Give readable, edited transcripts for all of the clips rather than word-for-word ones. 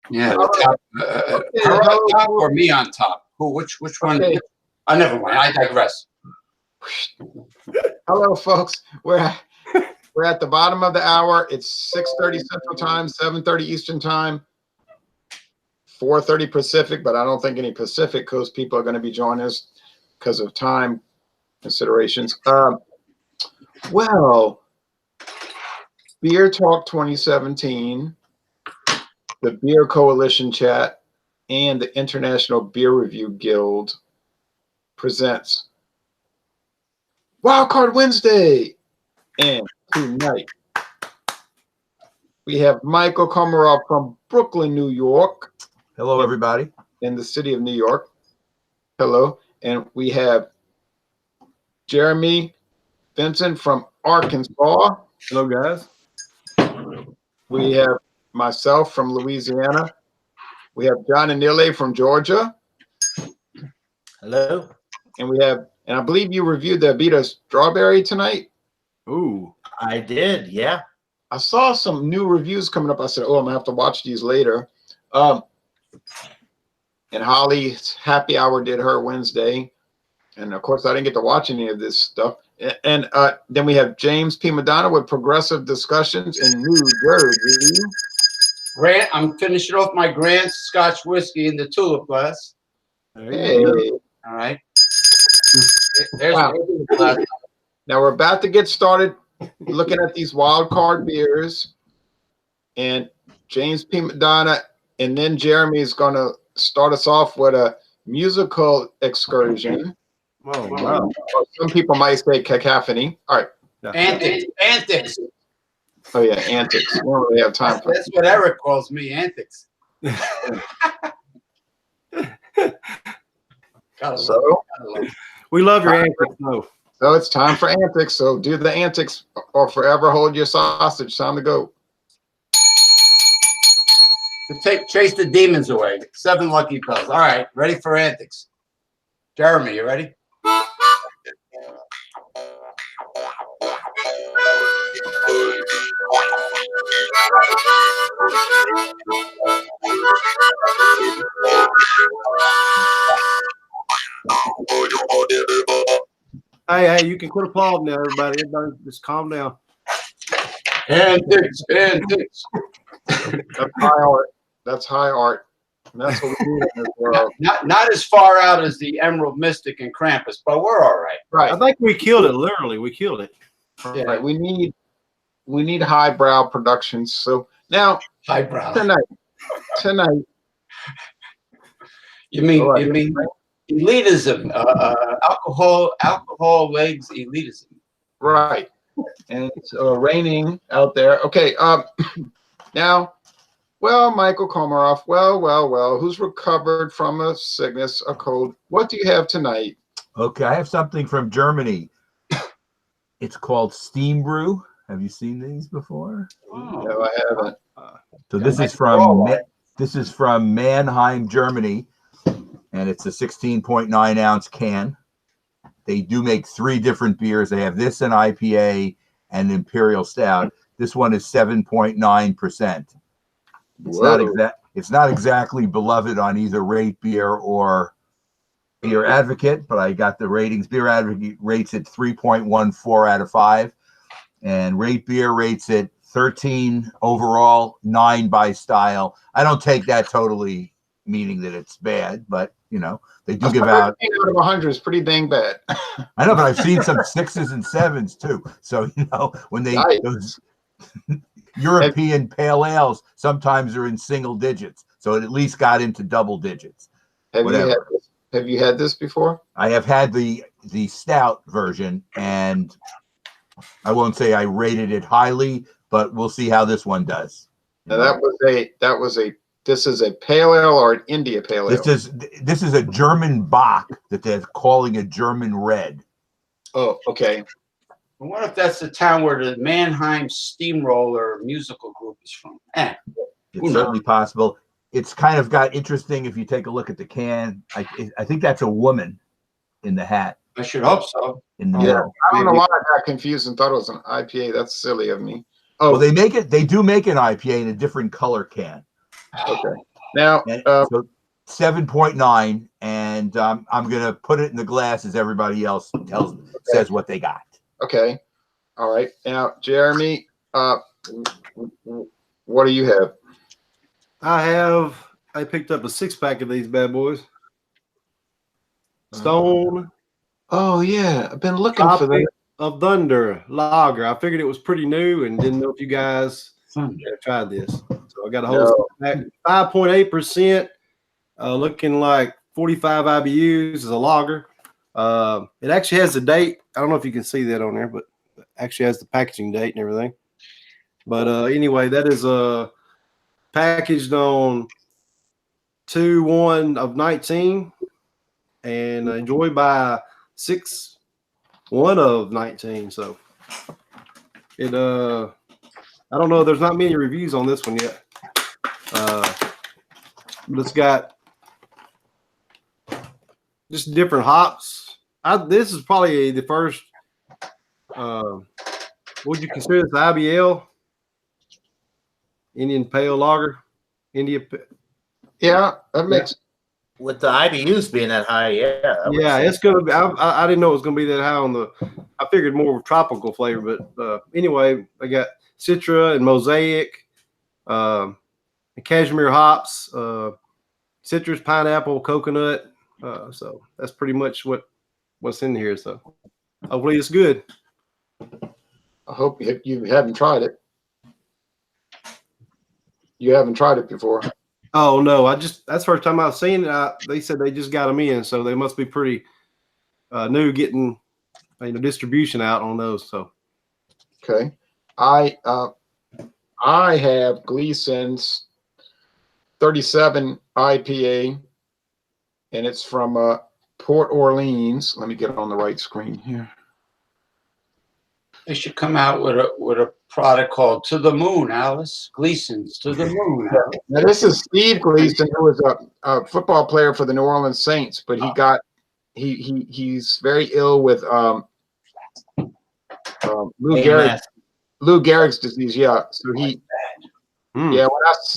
Yeah, the top. Her on top or me on top? Which one? Okay. Oh, never mind. I digress. Hello, folks. We're at the bottom of the hour. It's 6:30 Central Time, 7:30 Eastern Time, 4:30 Pacific, but I don't think any Pacific Coast people are going to be joining us because of time considerations. Well, Beer Talk 2017, the Beer Coalition Chat, and the International Beer Review Guild presents Wildcard Wednesday. And tonight, we have Michael Komarov from Brooklyn, New York. Hello, everybody. In the city of New York. Hello. And we have Jeremy Vincent from Arkansas. Hello, guys. We have myself from Louisiana. We have John Anile from Georgia. Hello. And I believe you reviewed the Abita Strawberry tonight. Ooh. I did, yeah. I saw some new reviews coming up. I said, oh, I'm going to have to watch these later. And Holly's Happy Hour did her Wednesday. And, of course, I didn't get to watch any of this stuff. And then we have James P. Madonna with Progressive Discussions in New Jersey. Grant, I'm finishing off my Grant Scotch whiskey in the Tulip glass. Hey. All right. There's Wow. the glass. Now we're about to get started looking at these wild card beers, and James P. Madonna and then Jeremy is going to start us off with a musical excursion. Oh, wow. Or some people might say cacophony. All right. Antics. Oh yeah, antics. We don't really have time for That's what Eric calls me, antics. So We love your antics, though. So it's time for antics. So do the antics or forever hold your sausage. Time to go. To chase the demons away. 7 lucky pills. All right, ready for antics. Jeremy, you ready? Hey, you can quit applauding now, everybody. Everybody just calm down. Antics. That's high art. That's high art. And that's what we do in this world. Not as far out as the Emerald Mystic and Krampus, but we're all right. Right. I think we killed it. Literally, we killed it. Yeah. Right. We need highbrow productions. So now Highbrow. Tonight. You mean elitism? Alcohol legs elitism. Right. And it's raining out there. Okay. Now, well, Michael Komarov. Well. Who's recovered from a sickness, a cold? What do you have tonight? Okay, I have something from Germany. It's called Steam Brew. Have you seen these before? Oh. No, I haven't. So this is from Mannheim, Germany, and it's a 16.9 ounce can. They do make 3 different beers. They have this, an IPA, and an Imperial Stout. This one is 7.9%. It's not exactly beloved on either Rate Beer or Beer Advocate, but I got the ratings. Beer Advocate rates it 3.14 out of 5, and Rate Beer rates it 13 overall, 9 by style. I don't take that totally meaning that it's bad, but they do give out 13 out of 100 is pretty dang bad. I know, but I've seen some 6s and 7s too. So when they those European pale ales sometimes are in single digits, so it at least got into double digits. Have you had this before? I have had the stout version, and I won't say I rated it highly, but we'll see how this one does. Now this is a pale ale or an India pale ale? This is a German Bock that they're calling a German red. Oh, okay. I wonder if that's the town where the Mannheim Steamroller musical group is from. It's certainly possible. It's kind of got interesting if you take a look at the can. I think that's a woman in the hat. I should hope so. In the middle. I don't know why I got confused and thought it was an IPA. That's silly of me. Oh, well, they do make an IPA in a different color can. Okay. Now, And so 7.9, and I'm gonna put it in the glass as everybody else says what they got. okay. All right. Now, Jeremy, what do you have? I picked up a 6-pack of these bad boys. Stone Oh yeah, I've been looking for Tropic that. of Thunder Lager. I figured it was pretty new and didn't know if you guys had tried this. So I got a whole 5.8%, looking like 45 IBUs is a lager. It actually has the date. I don't know if you can see that on there, but it actually has the packaging date and everything. But anyway, that is packaged on 2/1 of 19 and enjoyed by 6/1 of 19. So it I don't know. There's not many reviews on this one yet. But it's got just different hops. This is probably the first. Would you consider this IBL? Indian Pale Lager? Yeah, that makes. With the IBUs being that high, yeah. Yeah, it's gonna be. I didn't know it was gonna be that high on the. I figured more of a tropical flavor, but anyway, I got Citra and Mosaic, and cashmere hops, citrus, pineapple, coconut. So that's pretty much what's in here. So hopefully it's good. I hope you haven't tried it. You haven't tried it before. Oh no, that's the first time I've seen it. They said they just got them in, so they must be pretty new getting distribution out on those. So Okay, I have Gleason's 37 IPA, and it's from Port Orleans. Let me get it on the right screen here. They should come out with a product called To the Moon, Alice. Gleason's To the Moon. Alice. Now this is Steve Gleason, who was a football player for the New Orleans Saints, but he's very ill with Lou Gehrig's disease. Yeah, so yeah.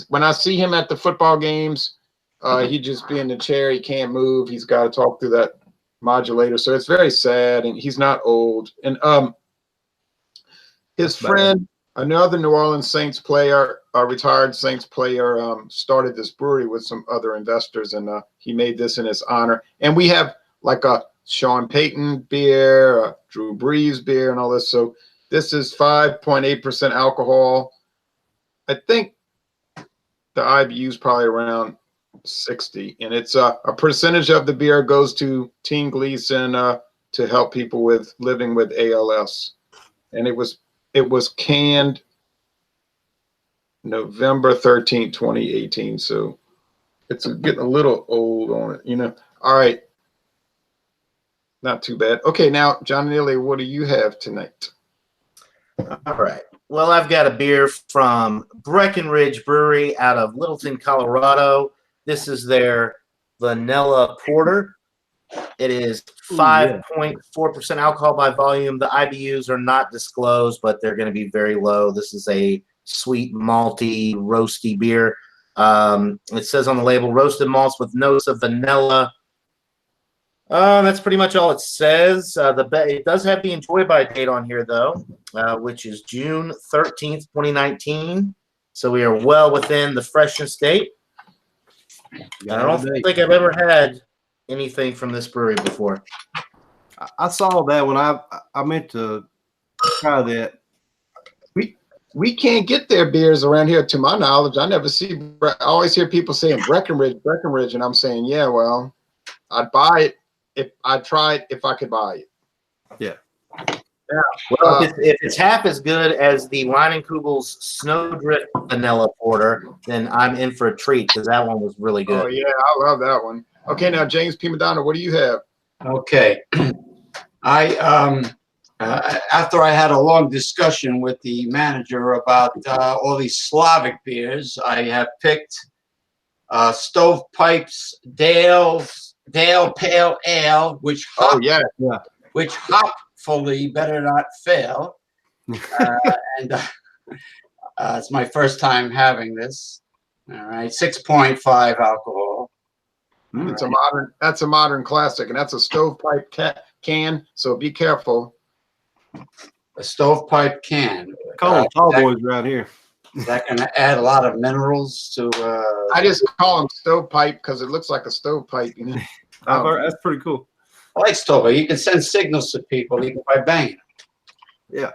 When I see him at the football games, he just be in the chair. He can't move. He's got to talk through that modulator. So it's very sad, and he's not old. And his friend, another New Orleans Saints player, a retired Saints player, started this brewery with some other investors, and he made this in his honor. And we have like a Sean Payton beer, a Drew Brees beer, and all this. So this is 5.8% alcohol. I think the IBU is probably around 60, and it's a percentage of the beer goes to Team Gleason to help people with living with ALS, and it was canned November 13th, 2018. So it's getting a little old on it, All right. Not too bad. Okay, now, John Neely, what do you have tonight? All right. Well, I've got a beer from Breckenridge Brewery out of Littleton, Colorado. This is their Vanilla Porter. It is 5.4% alcohol by volume. The IBUs are not disclosed, but they're going to be very low. This is a sweet, malty, roasty beer. It says on the label, roasted malts with notes of vanilla. That's pretty much all it says. It does have the enjoy by date on here, though, which is June 13th, 2019. So we are well within the freshness date. I don't think I've ever had anything from this brewery before. I saw that when I meant to try that. We can't get their beers around here, to my knowledge. I always hear people saying Breckenridge, and I'm saying, yeah, well, I'd buy it if I could buy it. Yeah. Well, if it's half as good as the Weinenkugel's Snowdrift Vanilla Porter, then I'm in for a treat because that one was really good. Oh, yeah, I love that one. Okay, now, James P. Madonna, what do you have? Okay. After I had a long discussion with the manager about all these Slavic beers, I have picked Stovepipes Dale Pale Ale, which hopefully better not fail. And it's my first time having this. All right, 6.5 alcohol. It's that's a modern classic, and that's a stovepipe can. So be careful. A stovepipe can. Call them tall boys around here. Is that going to add a lot of minerals to? I just call them stovepipe because it looks like a stovepipe. You know? I've heard, that's pretty cool. I like stovepipe. You can send signals to people even by banging. Yeah.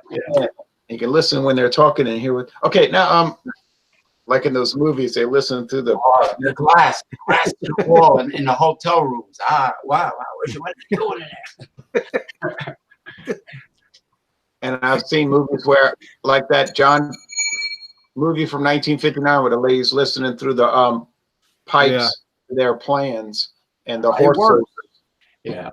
You can listen when they're talking and hear what. Okay, now like in those movies, they listen through the glass to the wall in the hotel rooms. Wow. What are you doing in there? And I've seen movies where, like that John movie from 1959, where the lady's listening through the pipes to their plans, and the horse soldiers. Yeah.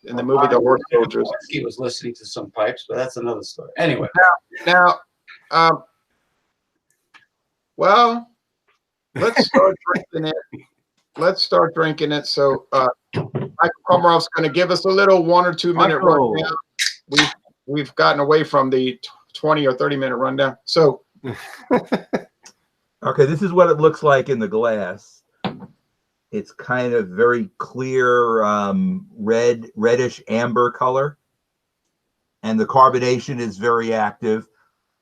In the movie, the horse soldiers. He was listening to some pipes, but that's another story. Anyway. Now, well, let's start drinking it. So, Michael Komarov's going to give us a little 1 or 2 minute rundown. We've gotten away from the 20 or 30 minute rundown. So, okay, this is what it looks like in the glass. It's kind of very clear, reddish amber color, and the carbonation is very active.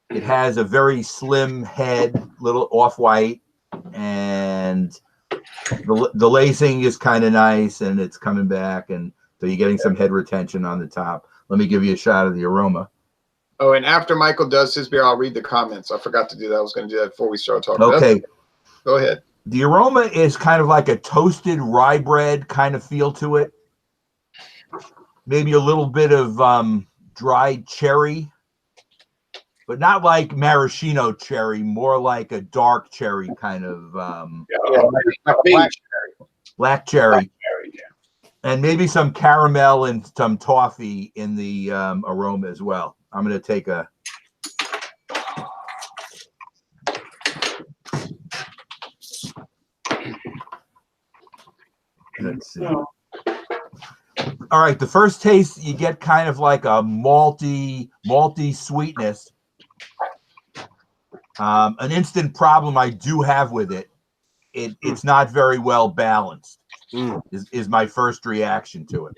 It has a very slim head, little off-white, and the lacing is kind of nice, and it's coming back, and so you're getting some head retention on the top. Let me give you a shot of the aroma. Oh, and after Michael does his beer, I'll read the comments. I forgot to do that. I was going to do that before we start talking. Okay. Go ahead. The aroma is kind of like a toasted rye bread kind of feel to it. Maybe a little bit of dried cherry, but not like maraschino cherry, more like a dark cherry kind of black cherry. And maybe some caramel and some toffee in the aroma as well. I'm going to take a. Let's see. All right, the first taste, you get kind of like a malty sweetness. An instant problem I do have with it, it's not very well balanced. Is my first reaction to it.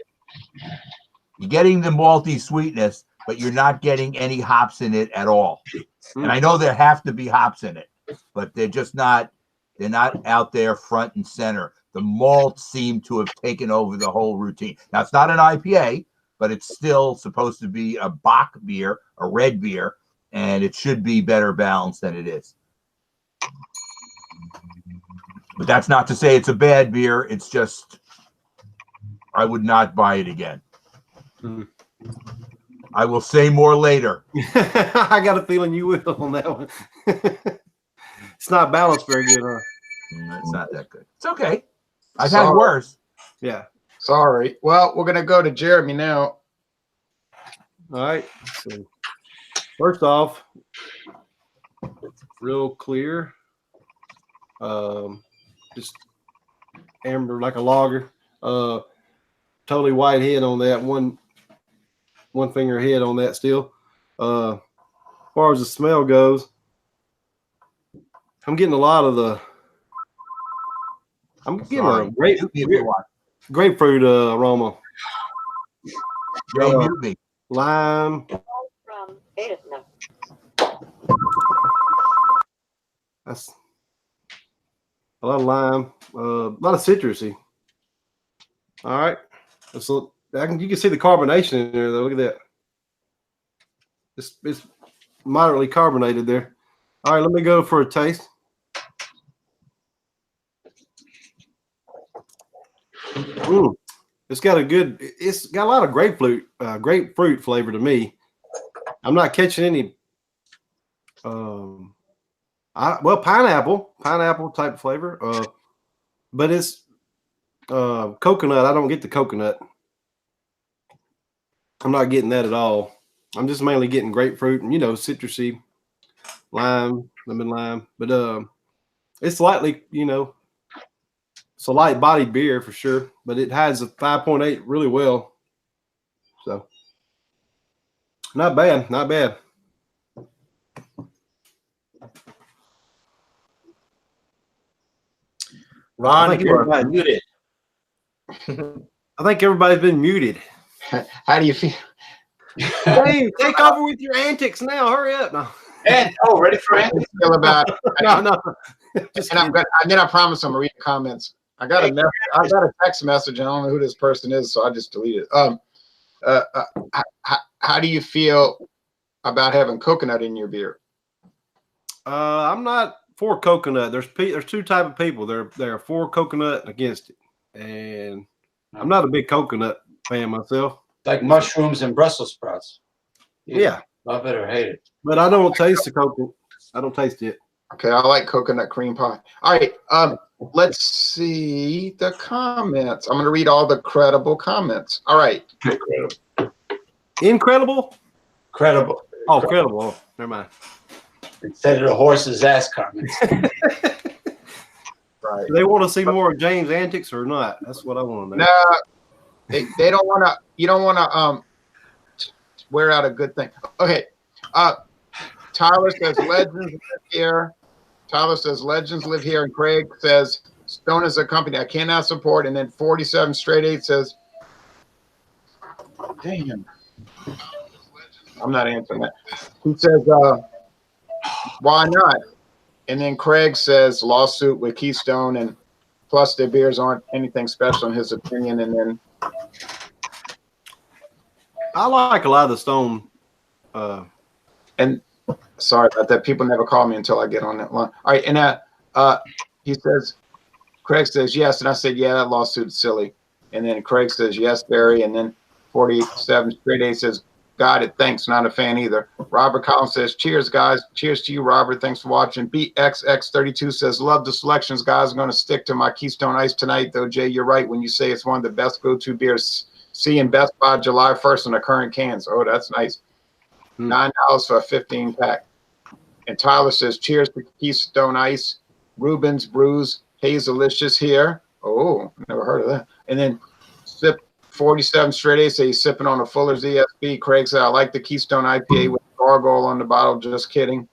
You're getting the malty sweetness, but you're not getting any hops in it at all. And I know there have to be hops in it, but they're just not. They're not out there front and center. The malt seemed to have taken over the whole routine. Now, it's not an IPA, but it's still supposed to be a Bock beer, a red beer, and it should be better balanced than it is. But that's not to say it's a bad beer. It's just I would not buy it again. I will say more later. I got a feeling you will on that one. It's not balanced very good, huh? It's not that good. It's okay. I've had worse. Yeah. Sorry. Well, we're going to go to Jeremy now. All right. So first off, real clear. Just amber like a lager. Totally white head on that. One finger head on that still. As far as the smell goes, I'm getting a lot of the. I'm getting a grapefruit aroma. Lime. That's a lot of lime, a lot of citrusy. All right, so you can see the carbonation in there though. Look at that. It's moderately carbonated there. All right, let me go for a taste. It's got a lot of grapefruit flavor to me. I'm not catching any pineapple type flavor. But it's coconut. I don't get the coconut. I'm not getting that at all. I'm just mainly getting grapefruit and citrusy, lemon lime. But it's slightly, it's a light bodied beer for sure, but it has a 5.8 really well. So not bad, not bad. Ron, you are muted. I think everybody's been muted. How do you feel? Hey, take over with your antics now. Hurry up now. And ready for Andy? Feel about No. Just and then I promise I'm gonna read the comments. I got a text message. I don't know who this person is, so I just deleted it. How do you feel about having coconut in your beer? I'm not for coconut. There's two type of people. They're for coconut and against it, and I'm not a big coconut fan myself. Like mushrooms and Brussels sprouts. Yeah. Love it or hate it. But I don't taste the coconut. I don't taste it. Okay, I like coconut cream pie. All right, let's see the comments. I'm going to read all the credible comments. All right. Incredible? Credible. Oh, credible. Oh, never mind. Instead of the horse's ass comments. Right. Do they want to see more of James' antics or not? That's what I want to know. No, they don't want to. You don't want to wear out a good thing. Okay. Tyler says legends live here. Tyler says legends live here, and Craig says Stone is a company I cannot support. And then 47 straight 8 says, damn, I'm not answering that. He says, why not? And then Craig says lawsuit with Keystone, and plus their beers aren't anything special in his opinion. And then I like a lot of the Stone. And sorry about that. People never call me until I get on that line. All right. And he says, Craig says, yes. And I said, yeah, that lawsuit's silly. And then Craig says, yes, Barry. And then 47 straight 8 says, got it. Thanks. Not a fan either. Robert Collins says, cheers, guys. Cheers to you, Robert. Thanks for watching. BXX32 says, love the selections, guys. I'm going to stick to my Keystone Ice tonight, though, Jay. You're right when you say it's one of the best go-to beers. See in Best Buy July 1st in the current cans. Oh, that's nice. $9 for a 15 pack. And Tyler says, cheers to Keystone Ice. Rubens Brews, Hazelicious here. Oh, never heard of that. And then sip 47 straight 8 say he's sipping on a Fuller's ESB. Craig said, I like the Keystone IPA with gargoyle on the bottle. Just kidding.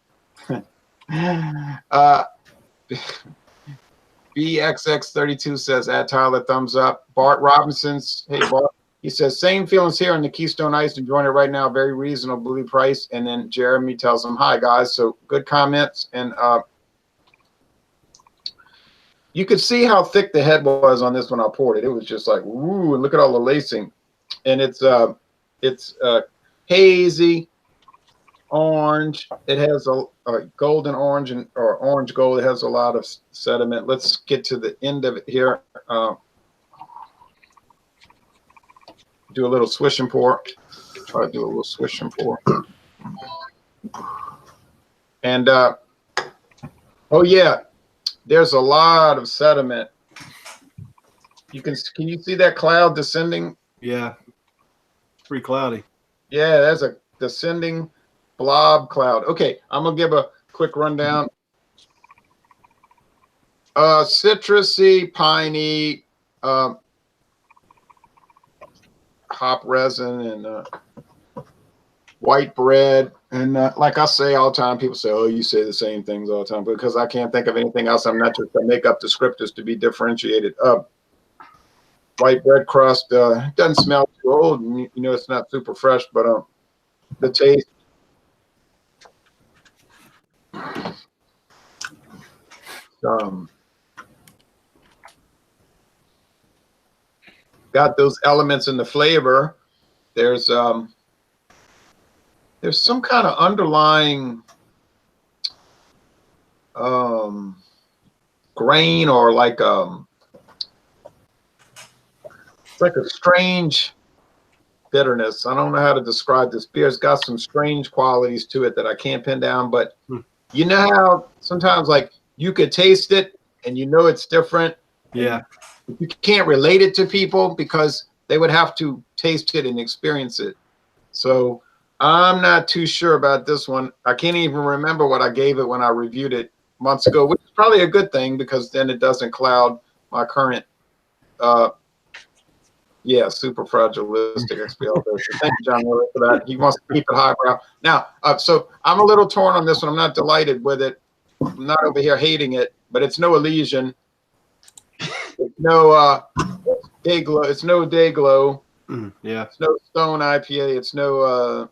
BXX32 says, add Tyler, thumbs up. Bart Robinson's, hey, Bart. He says, same feelings here on the Keystone Ice. Enjoying it right now. Very reasonably priced. And then Jeremy tells him, hi, guys. So good comments. And you could see how thick the head was on this when I poured it. It was just like, ooh, and look at all the lacing. And it's hazy, orange. It has a golden orange or orange gold. It has a lot of sediment. Let's get to the end of it here. Do a little swish and pour. Try to do a little swish and pour. And oh yeah, there's a lot of sediment. Can you see that cloud descending? Yeah, it's pretty cloudy. Yeah, there's a descending blob cloud. Okay, I'm gonna give a quick rundown. Citrusy, piney, hop resin, and white bread. And like I say all the time, people say, oh, you say the same things all the time, because I can't think of anything else. I'm not just going to make up descriptors to be differentiated. White bread crust, doesn't smell too old. And, you know, it's not super fresh, but the taste. Got those elements in the flavor. There's some kind of underlying grain, or like it's like a strange bitterness. I don't know how to describe this beer. It's got some strange qualities to it that I can't pin down, but you know how sometimes like you could taste it and you know it's different. Yeah. You can't relate it to people because they would have to taste it and experience it. So I'm not too sure about this one. I can't even remember what I gave it when I reviewed it months ago, which is probably a good thing because then it doesn't cloud my current, super fragilistic XPL version. Thank you, John Miller, for that. He wants to keep it highbrow. Now, so I'm a little torn on this one. I'm not delighted with it. I'm not over here hating it, but it's no Elysian. It's no day glow. It's no day glow. Yeah. It's no Stone IPA. It's no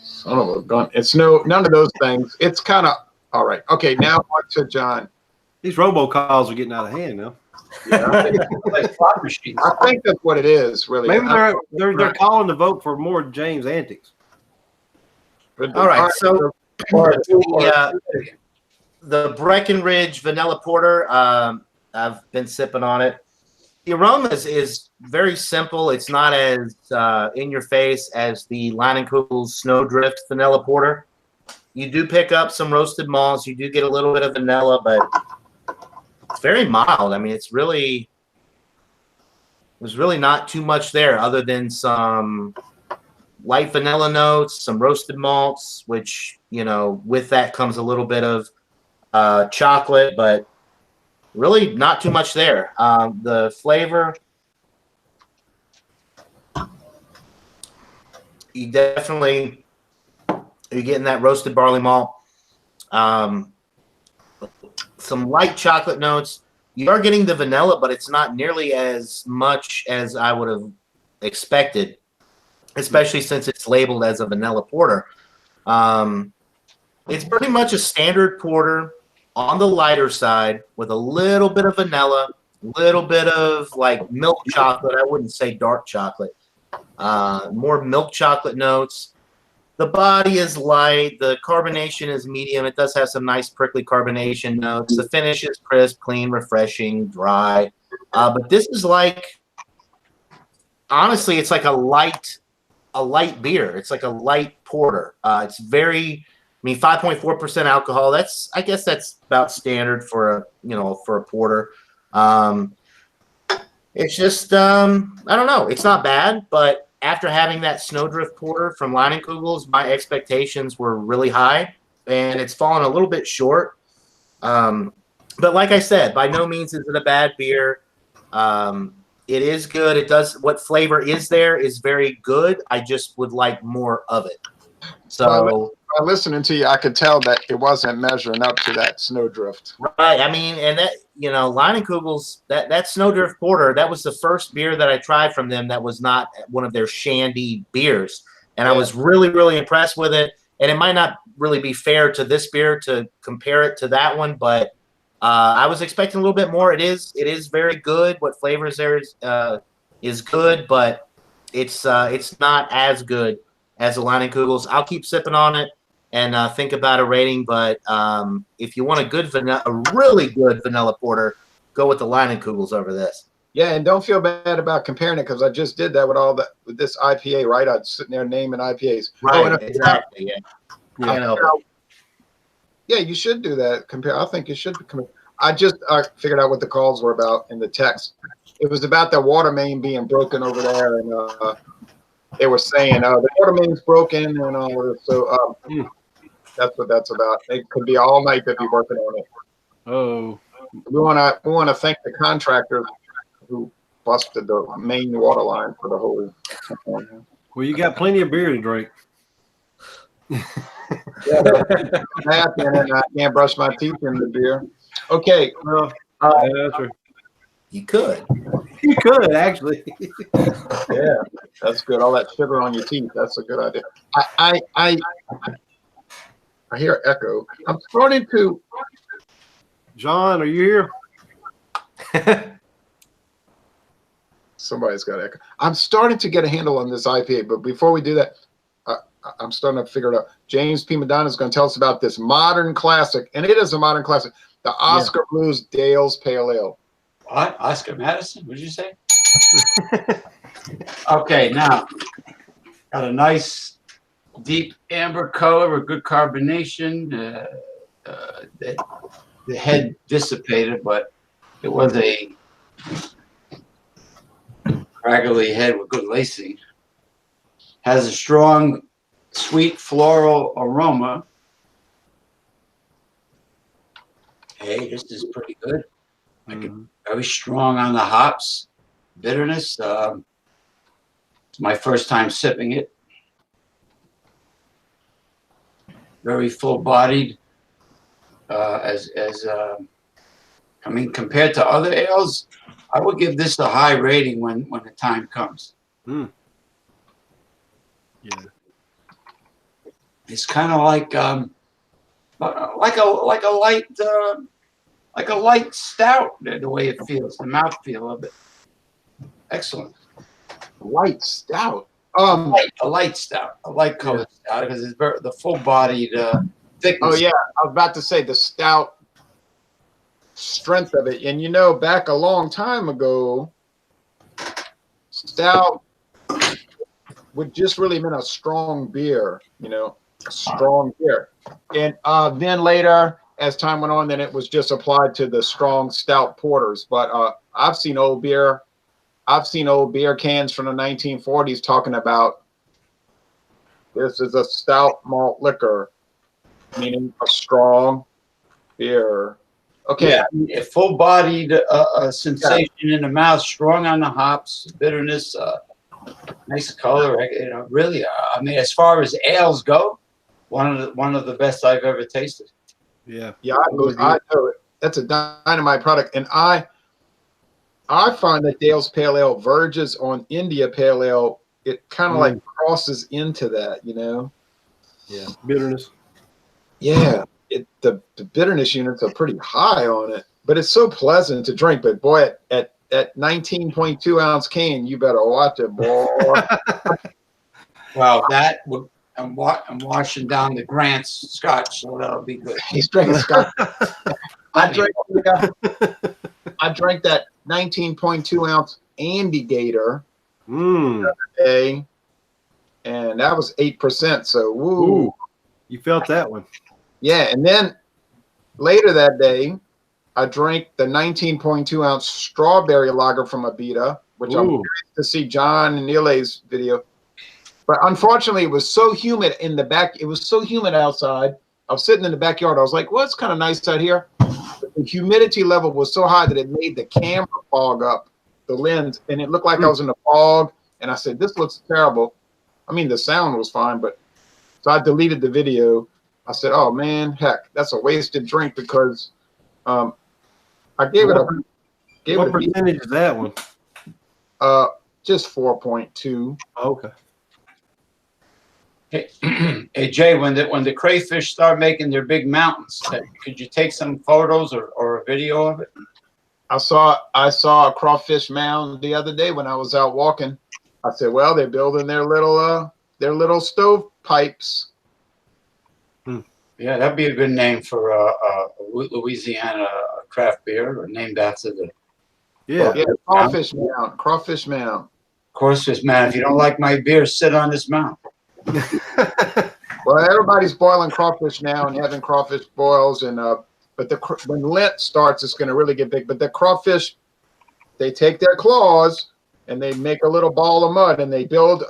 son of a gun. It's none of those things. It's kind of all right. Okay, now on to John. These robocalls are getting out of hand now. Yeah, Like slot machines. I think that's what it is, really. Maybe they're calling to vote for more James antics. All right, so the Breckenridge Vanilla Porter, I've been sipping on it. The aroma is very simple. It's not as in your face as the Leinenkugel's Snowdrift Vanilla Porter. You do pick up some roasted malts. You do get a little bit of vanilla, but it's very mild. I mean, there's really not too much there other than some light vanilla notes, some roasted malts, which, you know, with that comes a little bit of chocolate, but really not too much there. The flavor, you're getting that roasted barley malt. Some light chocolate notes. You are getting the vanilla, but it's not nearly as much as I would have expected, especially since it's labeled as a vanilla porter. It's pretty much a standard porter on the lighter side with a little bit of vanilla, little bit of like milk chocolate. I wouldn't say dark chocolate. More milk chocolate notes. The body is light. The carbonation is medium. It does have some nice prickly carbonation notes. The finish is crisp, clean, refreshing, dry. But this is like, honestly, it's like a light beer. It's like a light porter. It's very, 5.4% alcohol. I guess that's about standard for a porter. It's just, I don't know. It's not bad, but after having that Snowdrift Porter from Leinenkugel's, my expectations were really high, and it's fallen a little bit short. But like I said, by no means is it a bad beer. It is good. It does what flavor is there is very good. I just would like more of it. So by listening to you, I could tell that it wasn't measuring up to that Snowdrift. right. I mean, and that, Leinenkugel's that Snowdrift Porter, that was the first beer that I tried from them that was not one of their shandy beers. And I was really, really impressed with it. And it might not really be fair to this beer to compare it to that one, but I was expecting a little bit more. It is very good. What flavors there is good, but it's not as good as the Leinenkugel's. I'll keep sipping on it and think about a rating. But if you want a really good vanilla porter, go with the Leinenkugel's over this. Yeah, and don't feel bad about comparing it because I just did that with this IPA, right? I'd sitting there naming IPAs. Right, exactly. Yeah. Yeah, you should do that. I think you should compare. I figured out what the calls were about in the text. It was about the water main being broken over there, and they were saying, the water main's broken, and all. So that's what that's about. It could be all night they'd be working on it. Oh, we want to thank the contractor who busted the main water line for the whole. well, you got plenty of beer to drink. Yeah, and I can't brush my teeth in the beer. Okay. That's right. You could. You could actually. Yeah, that's good. All that sugar on your teeth. That's a good idea. I hear echo. I'm starting to. John, are you here? Somebody's got echo. I'm starting to get a handle on this IPA, but before we do that, I'm starting to figure it out. James P. Madonna is going to tell us about this modern classic, and it is a modern classic, the Oscar Blues Dale's Pale Ale. What? Oscar Madison? What did you say? Okay, now got a nice deep amber color with good carbonation. The head dissipated, but it was a craggly head with good lacing. Has a strong, sweet floral aroma. Hey, this is pretty good. Very strong on the hops. Bitterness. It's my first time sipping it. Very full-bodied. I mean, compared to other ales, I would give this a high rating when the time comes. Yeah. It's kind of like a light stout. The way it feels, the mouthfeel of it. Excellent. Light stout. A light stout, a light colored stout, because it's the full bodied thickness. Oh yeah, I was about to say the stout strength of it. And you know, back a long time ago, stout would just really mean a strong beer, you know, a strong beer. And then later, as time went on, then it was just applied to the strong stout porters. But I've seen old beer cans from the 1940s talking about this is a stout malt liquor, meaning a strong beer. Okay. Yeah, a full-bodied sensation in the mouth, strong on the hops, bitterness, nice color. You know, really. I mean, as far as ales go, one of the best I've ever tasted. Yeah. Yeah, I know it. That's a dynamite product, and I find that Dale's Pale Ale verges on India Pale Ale. It kind of like crosses into that, you know. Yeah, bitterness. Yeah, the bitterness units are pretty high on it, but it's so pleasant to drink. But boy, at 19.2 ounce can, you better watch it, boy. Well, I'm washing down the Grant's Scotch, so that'll be good. He's drinking Scotch. I drank that 19.2 ounce Andy Gator the other day, and that was 8%. So woo. Ooh, you felt that one. Yeah, and then later that day, I drank the 19.2 ounce strawberry lager from Abita, which I'm curious to see John and Nile's video. But unfortunately, it was so humid in the back. It was so humid outside. I was sitting in the backyard. I was like, well, it's kind of nice out here. But the humidity level was so high that it made the camera fog up the lens, and it looked like I was in a fog. And I said, this looks terrible. I mean, the sound was fine, but so I deleted the video. I said, oh, man, heck, that's a wasted drink because I gave it a What percentage is that one? just 4.2. Okay. Hey Jay, when the crayfish start making their big mountains, could you take some photos or a video of it? I saw a crawfish mound the other day when I was out walking. I said, well, they're building their little stove pipes. Yeah, that'd be a good name for a Louisiana craft beer, or named after the Crawfish mound. Crawfish mound. Of course, man. If you don't like my beer, sit on this mound. Well, everybody's boiling crawfish now and having crawfish boils, and but when Lent starts, it's going to really get big. But the crawfish, they take their claws and they make a little ball of mud, and they build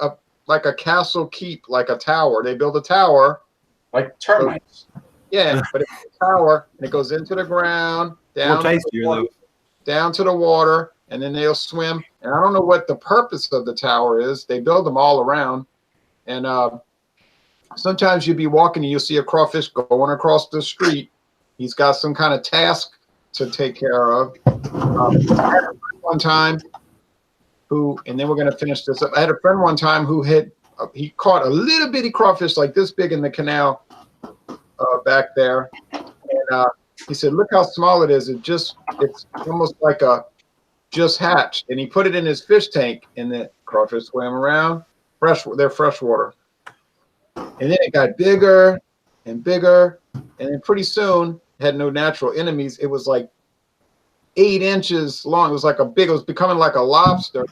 like a castle keep, like a tower. They build a tower. Like termites. Yeah, but it's a tower, and it goes into the ground, down to the water, and then they'll swim. And I don't know what the purpose of the tower is. They build them all around. And sometimes you'll be walking and you'll see a crawfish going across the street. He's got some kind of task to take care of. I had a friend one time and then we're going to finish this up. I had a friend one time who he caught a little bitty crawfish like this big in the canal back there. And he said, look how small it is. It's almost like a just hatched. And he put it in his fish tank, and the crawfish swam around. They're freshwater. And then it got bigger and bigger. And then pretty soon, it had no natural enemies. It was like 8 inches long. It was becoming like a lobster.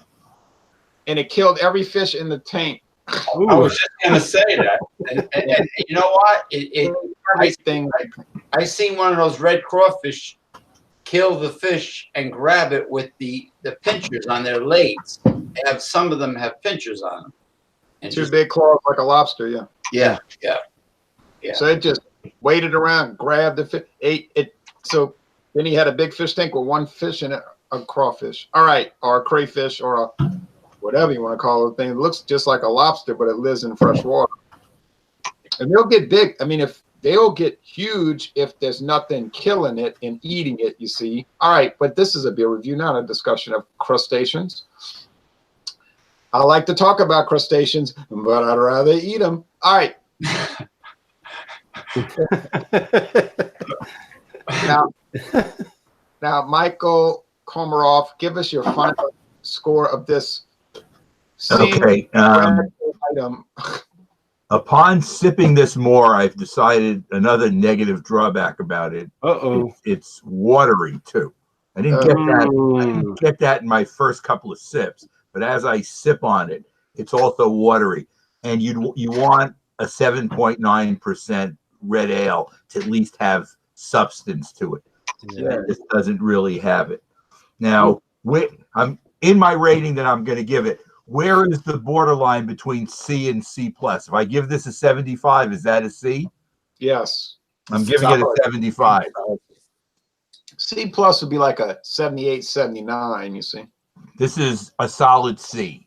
And it killed every fish in the tank. I was just going to say that. And you know what? I seen one of those red crawfish kill the fish and grab it with the pinchers on their legs. Some of them have pinchers on them. And 2 big claws like a lobster, yeah. So it just waded around, grabbed the fish, ate it. So then he had a big fish tank with 1 fish in it, a crawfish. All right, or a crayfish, or a whatever you want to call it. Thing. It looks just like a lobster, but it lives in fresh water. And they'll get big. I mean, if they'll get huge if there's nothing killing it and eating it, you see. All right, but this is a beer review, not a discussion of crustaceans. I like to talk about crustaceans, but I'd rather eat them. All right. Now, Michael Komarov, give us your final score of this. Okay. Item. Upon sipping this more, I've decided another negative drawback about it. It's watery too. I didn't get that. I didn't get that in my first couple of sips, but as I sip on it, it's also watery. And you want a 7.9% red ale to at least have substance to it. Yeah. It just doesn't really have it. Now, I'm in my rating that I'm going to give it. Where is the borderline between C and C plus? If I give this a 75, is that a C? Yes. I'm giving it a 75. C plus would be like a 78, 79, you see. This is a solid C.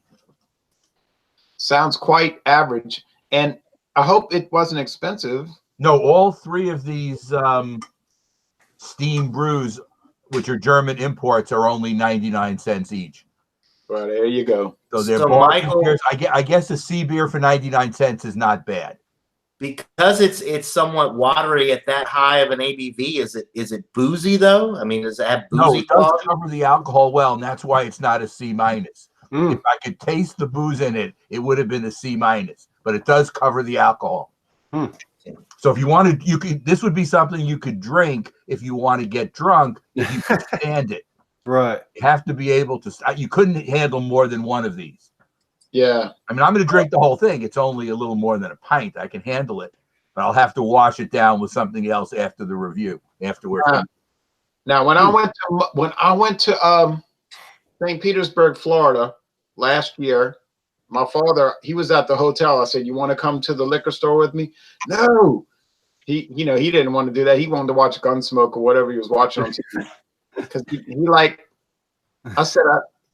Sounds quite average. And I hope it wasn't expensive. No, all three of these steam brews, which are German imports, are only 99 cents each. Well, there you go. So they're Michael, beers. I guess a C beer for 99 cents is not bad. Because it's somewhat watery at that high of an ABV. Is it boozy though? I mean, does it have boozy? No, it does cover the alcohol well, and that's why it's not a C minus. If I could taste the booze in it, it would have been a C minus. But it does cover the alcohol. So if you wanted, you could. This would be something you could drink if you want to get drunk. If you could stand it, Right. you have to be able to. You couldn't handle more than one of these. Yeah. I mean, I'm going to drink the whole thing. It's only a little more than a pint. I can handle it, but I'll have to wash it down with something else after the review. Afterwards. Now, when I went to St. Petersburg, Florida last year, my father, he was at the hotel. I said, "You want to come to the liquor store with me?" No. He didn't want to do that. He wanted to watch Gunsmoke or whatever he was watching on TV. Because he I said,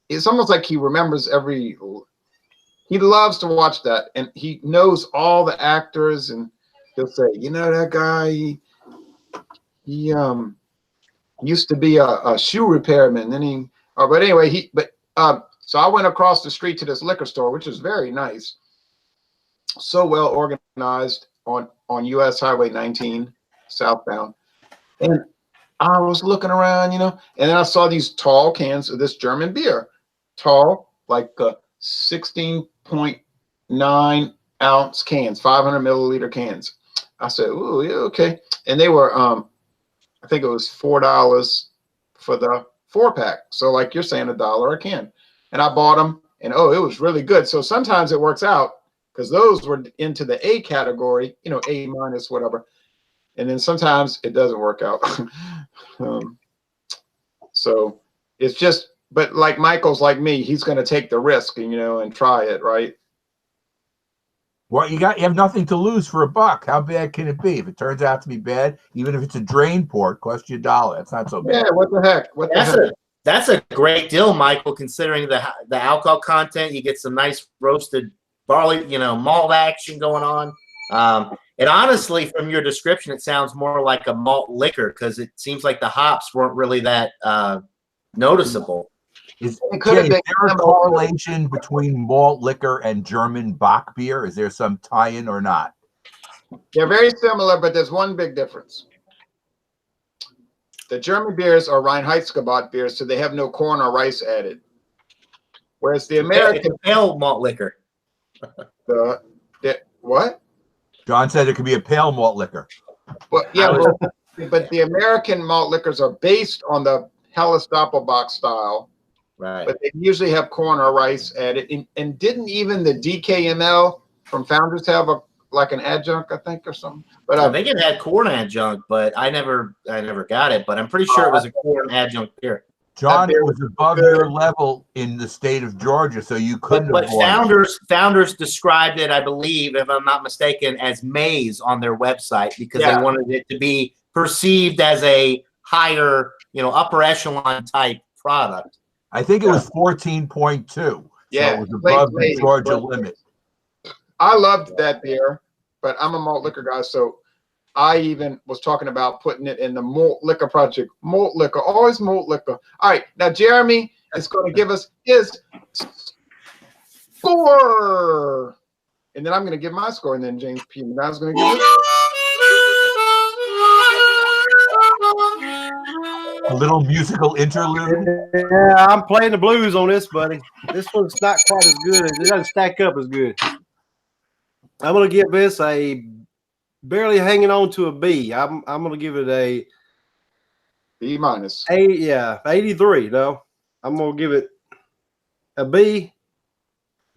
it's almost like he remembers he loves to watch that. And he knows all the actors, and he'll say, that guy, he used to be a shoe repairman. Then but anyway, so I went across the street to this liquor store, which is very nice. So well organized on US Highway 19 southbound. And I was looking around, and then I saw these tall cans of this German beer. Tall, like 16.9 ounce cans, 500 milliliter cans. I said, "Ooh, yeah, okay." And they were, I think it was $4 for the 4-pack. So like you're saying, $1 a can. And I bought them, and it was really good. So sometimes it works out because those were into the A category, A minus, whatever. And then sometimes it doesn't work out. So it's just, but like Michael's like me, he's going to take the risk, and try it, right? Well, you have nothing to lose for $1. How bad can it be? If it turns out to be bad, even if it's a drain port, cost you $1. That's not so bad. Yeah, what the heck? That's a great deal, Michael, considering the alcohol content. You get some nice roasted barley, malt action going on. And honestly, from your description, it sounds more like a malt liquor because it seems like the hops weren't really that noticeable. Is there a correlation between malt liquor and German Bock beer? Is there some tie-in or not? They're very similar, but there's one big difference. The German beers are Reinheitsgebot beers, so they have no corn or rice added. Whereas the American pale malt liquor. What? John said it could be a pale malt liquor. Well, yeah, but the American malt liquors are based on the Helles Doppelbock style. Right. But they usually have corn or rice added. And didn't even the DKML from Founders have an adjunct, I think, or something? But I think it had corn adjunct, but I never got it. But I'm pretty sure it was a corn adjunct beer. John, it was above your level in the state of Georgia, so you couldn't. But Founders described it, I believe, if I'm not mistaken, as maize on their website because they wanted it to be perceived as a higher, upper echelon type product. I think it was 14.2. So it was above the Georgia limit. I loved that beer, but I'm a malt liquor guy, so I even was talking about putting it in the malt liquor project. Malt liquor, always malt liquor. All right, now Jeremy is going to give us his score, and then I'm going to give my score, and then James P. Madonna's going to give it. A little musical interlude. Yeah, I'm playing the blues on this, buddy. This one's not quite as good. It doesn't stack up as good. I'm going to give this a barely hanging on to a B. I'm going to give it a B minus. 83. No, I'm going to give it a B.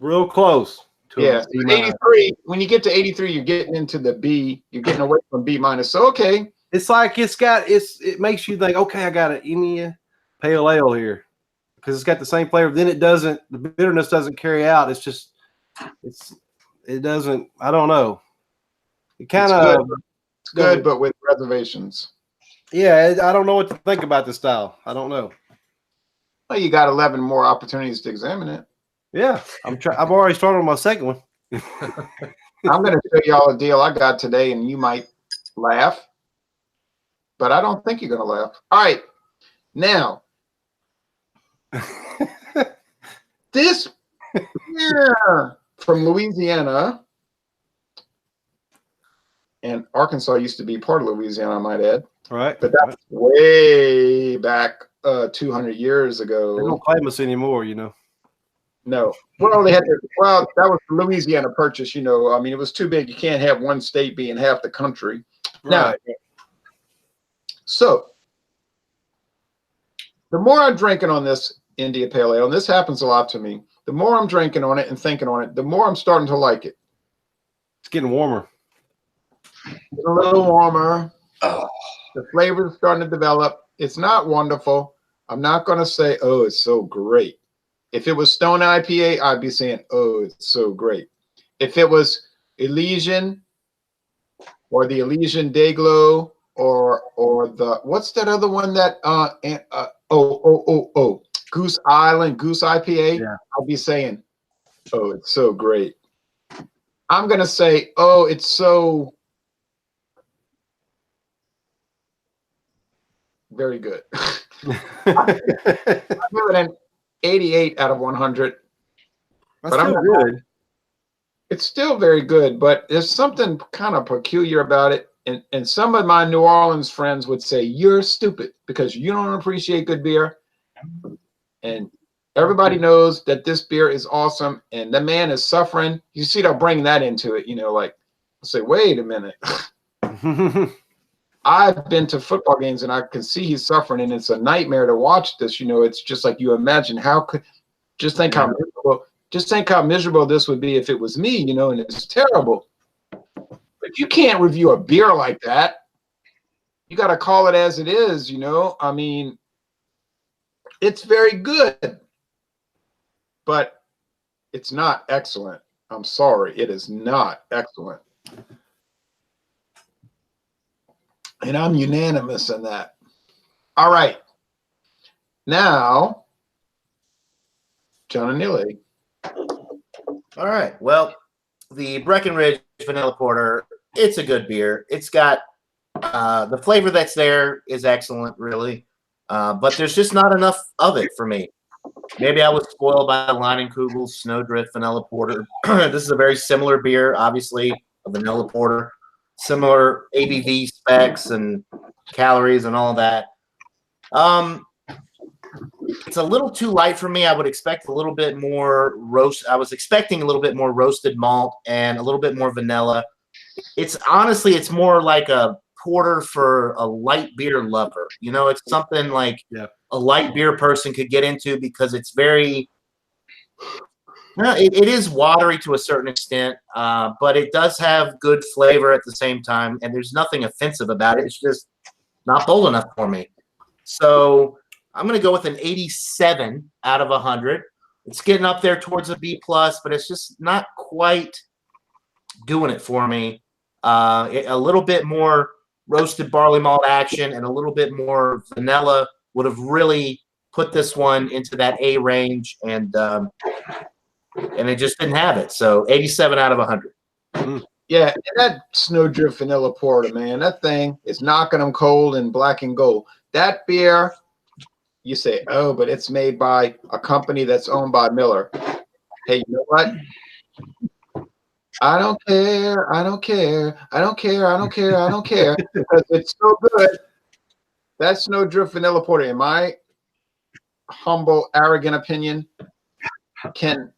Real close. Yeah, 83. When you get to 83, you're getting into the B. You're getting away from B minus. So okay. It's like it makes you think, okay, I got an India Pale Ale here because it's got the same flavor. Then the bitterness doesn't carry out. It doesn't. I don't know. It kind of it's good, but with reservations. Yeah, I don't know what to think about the style. I don't know. Well, you got 11 more opportunities to examine it. Yeah, I've already started on my second one. I'm going to show y'all a deal I got today, and you might laugh, but I don't think you're going to laugh. All right, now this beer from Louisiana, and Arkansas used to be part of Louisiana, I might add. Right, but that's way back 200 years ago. They don't claim us anymore, you know. No. Well, that was the Louisiana Purchase, you know. I mean, it was too big. You can't have one state being half the country. Right. Now, so the more I'm drinking on this India Pale Ale, and this happens a lot to me, the more I'm drinking on it and thinking on it, the more I'm starting to like it. It's getting warmer. It's a little warmer. Oh. The flavor is starting to develop. It's not wonderful. I'm not going to say, oh, it's so great. If it was Stone IPA, I'd be saying, oh, it's so great. If it was Elysian or the Elysian Dayglow or the, what's that other one that, Goose Island, Goose IPA, yeah. I'll be saying, oh, it's so great. I'm going to say, oh, it's so very good. I give it an 88 out of 100. That's still good. It's still very good, but there's something kind of peculiar about it. And some of my New Orleans friends would say, you're stupid because you don't appreciate good beer. And everybody knows that this beer is awesome. And the man is suffering. You see, they'll bring that into it, you know, like, I'll say, wait a minute. I've been to football games and I can see he's suffering, and it's a nightmare to watch this. You know, it's just like you imagine just think how miserable this would be if it was me, you know, and it's terrible. But you can't review a beer like that. You got to call it as it is, you know. I mean, it's very good, but it's not excellent. I'm sorry, it is not excellent. And I'm unanimous in that. All right. Now, John and Neely. All right. Well, the Breckenridge Vanilla Porter, it's a good beer. It's got the flavor that's there is excellent, really. But there's just not enough of it for me. Maybe I was spoiled by Leinenkugel's Snowdrift Vanilla Porter. This is a very similar beer, obviously, a vanilla porter. Similar ABV specs and calories and all that. It's a little too light for me. I would expect a little bit more roast. I was expecting a little bit more roasted malt and a little bit more vanilla. It's honestly, it's more like a porter for a light beer lover. You know, it's something like a light beer person could get into because it's very. It is watery to a certain extent, but it does have good flavor at the same time, and there's nothing offensive about it. It's just not bold enough for me. So I'm going to go with an 87 out of 100. It's getting up there towards a B+, but it's just not quite doing it for me. A little bit more roasted barley malt action and a little bit more vanilla would have really put this one into that A range, and it just didn't have it. So 87 out of 100. Yeah, and that Snowdrift Vanilla Porter, man, that thing is knocking them cold in black and gold. That beer, you say, oh, but it's made by a company that's owned by Miller. Hey, you know what? I don't care. I don't care. I don't care. I don't care. I don't care. Because it's so good. That Snowdrift Vanilla Porter, in my humble, arrogant opinion, can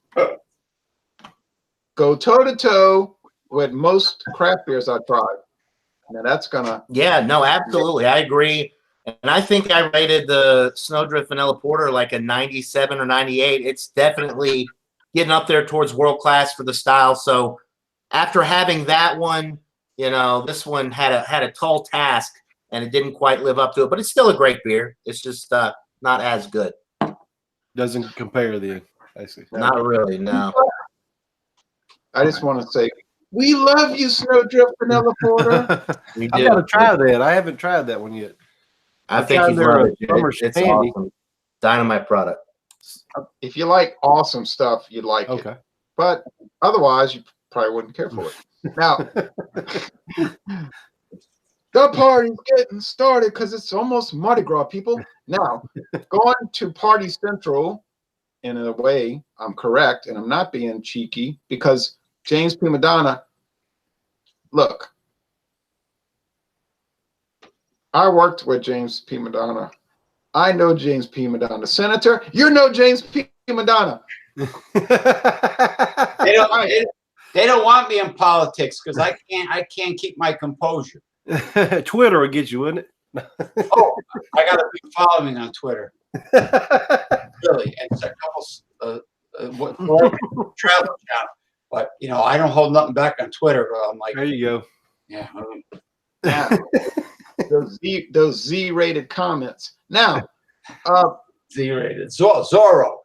go toe-to-toe with most craft beers I've tried. Now that's gonna. Yeah, no, absolutely. I agree. And I think I rated the Snowdrift Vanilla Porter like a 97 or 98. It's definitely getting up there towards world class for the style. So after having that one, you know, this one had a tall task and it didn't quite live up to it, but it's still a great beer. It's just not as good. Doesn't compare then, basically. Not really, no. I just want to say, we love you, Snowdrift Vanilla Porter. We I did. gotta try that. I haven't tried that one yet. I I've think tried you'd their, love it. summer It's shandy. awesome. Dynamite product. If you like awesome stuff, you'd like it. Okay. But otherwise, you probably wouldn't care for it. Now, the party's getting started because it's almost Mardi Gras, people. Now, going to Party Central, in a way, I'm correct, and I'm not being cheeky, because James P. Madonna, look, I worked with James P. Madonna. I know James P. Madonna. Senator, you know James P. Madonna. They don't want me in politics because I can't keep my composure. Twitter will get you, wouldn't it? Oh, I got a big following on Twitter. Really, and it's a couple travel channel. But you know, I don't hold nothing back on Twitter. I'm like, There you go. yeah. Yeah. those Z-rated comments. Now, Z-rated. Zorro.